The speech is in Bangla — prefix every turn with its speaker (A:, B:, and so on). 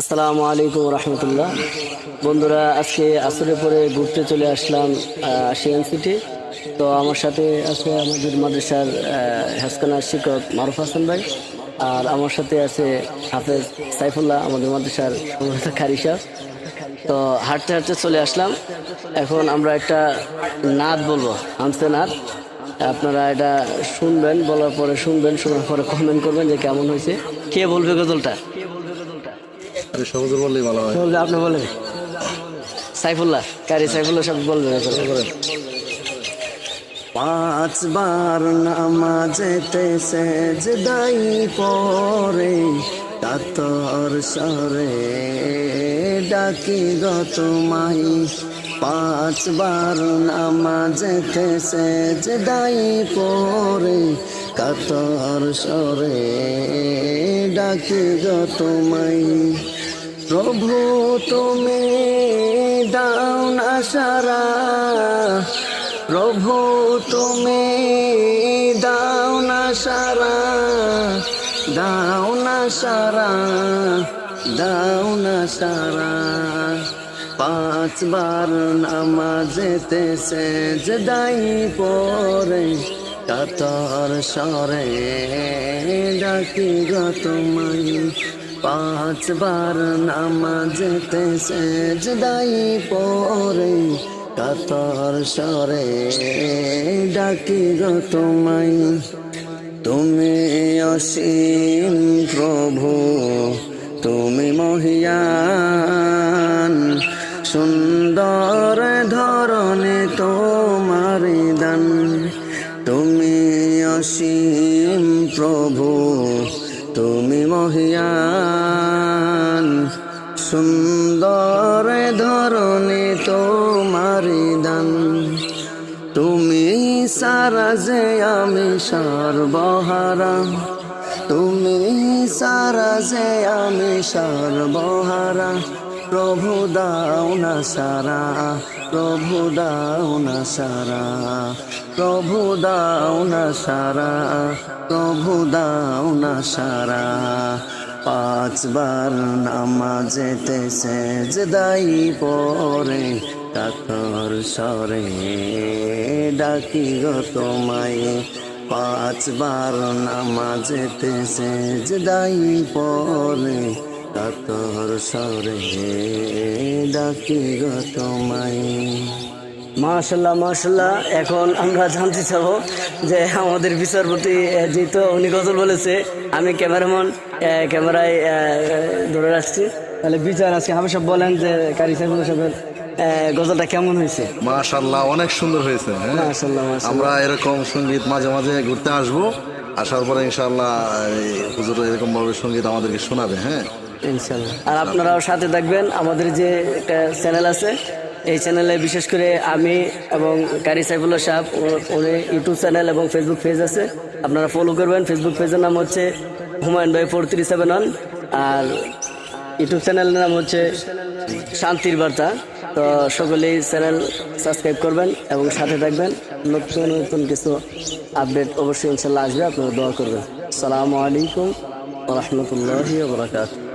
A: আসসালামু আলাইকুম রহমতুল্লাহ। বন্ধুরা, আজকে আসরের পরে ঘুরতে চলে আসলাম আশিয়ান সিটি। তো আমার সাথে আছে আমাদের মাদ্রাসার হেফখানার শিক্ষক মারুফ হাসান ভাই, আর আমার সাথে আছে হাফেজ সাইফুল্লাহ, আমাদের মাদ্রাসার সম্মানিত কারি সাহেব। তো হাঁটতে হাঁটতে চলে আসলাম। এখন আমরা একটা নাদ বলবো, হামসে নাদ। আপনারা এটা শুনবেন, বলার পরে শুনবেন, শোনার পরে কমেন্ট করবেন যে কেমন হয়েছে। কে বলবে গজলটা?
B: সহজে বললেই ভালো হয়।
A: আপনি বলেন। সাইফুল্লাহ, কারি সাইফুল্লাহ সব বলবেন।
C: পাঁচবার নামাজেতে সেজদাই পড়ে কাতর সরে ডাকি গো তোমায়। পাঁচবার নামাজেতে সেজদাই পড়ে কাতর সরে ডাকি গো তোমায়। প্রভু তুমি দাও না সারা, প্রভু তুমি দাও না সারা, দাও না সারা, দাও না সারা। পাঁচবার নামাজেতে সেজদাই পড়ে কাতর সরে ডাকি গো তোমায়। পাঁচবার নামাজেতে সেজদাই পড়ে কাতর সরে ডাকি গো তোমায়। তুমি অসীম প্রভু, তুমি মহিয়ান, সুন্দর ধরনে তোমার দান। তুমি অসীম প্রভু, তুমি মহিয়ান, সুন্দর ধরনে তোমার দান। তুমি সারা যে আমি সর্বহারা, তুমি সারা যে আমি সর্বহারা। প্রভু দাও না সারা, প্রভু দাও না সারা, প্রভু দাও না সারা, প্রভু দাও না সারা। পাঁচবার নামাজেতে সেজদাই পড়ে কাতর সরে ডাকি গো তোমায়। পাঁচবার নামাজেতে সেজদাই পড়ে কাতর সরে ডাকি গো তোমায়।
A: মাশাল্লাহ মাশাল্লাহ। এখন আমরা জানতে চাবো যে আমাদের বিচারপতি, যেহেতু উনি গজল বলেছে, আমি ক্যামেরাম্যান, ক্যামেরায় ধরে রাখছি, তাহলে বিচার আজকে হাফেজ সাহেব বলেন যে কারি সাইফুল্লাহ সাহেবের গজলটা কেমন হয়েছে?
B: মাশাআল্লাহ, অনেক সুন্দর হয়েছে।
A: মাশাআল্লাহ মাশাআল্লাহ।
B: আমরা এরকম সঙ্গীত মাঝে মাঝে ঘুরতে আসবো, আসার পরে ইনশাআল্লাহ হুজুর এরকম ভাবে সঙ্গীত আমাদেরকে শোনাবে। হ্যাঁ
A: ইনশাআল্লাহ। আর আপনারাও সাথে থাকবেন। আমাদের যে একটা চ্যানেল আছে, এই চ্যানেলে বিশেষ করে আমি এবং কারি সাইফুল্লাহ সাহেব, উনি ইউটিউব চ্যানেল এবং ফেসবুক পেজ আছে, আপনারা ফলো করবেন। ফেসবুক পেজের নাম হচ্ছে হুমায়ুন ভাই 4371, আর ইউটিউব চ্যানেলের নাম হচ্ছে শান্তির বার্তা। তো সকলেই চ্যানেল সাবস্ক্রাইব করবেন এবং সাথে থাকবেন। নতুন নতুন কিছু আপডেট অবশ্যই ইনশাল্লাহ আসবে, আপনারা দোয়া করবেন। আসসালামু আলাইকুম ওয়া রাহমাতুল্লাহি ওয়া বারাকাতুহু।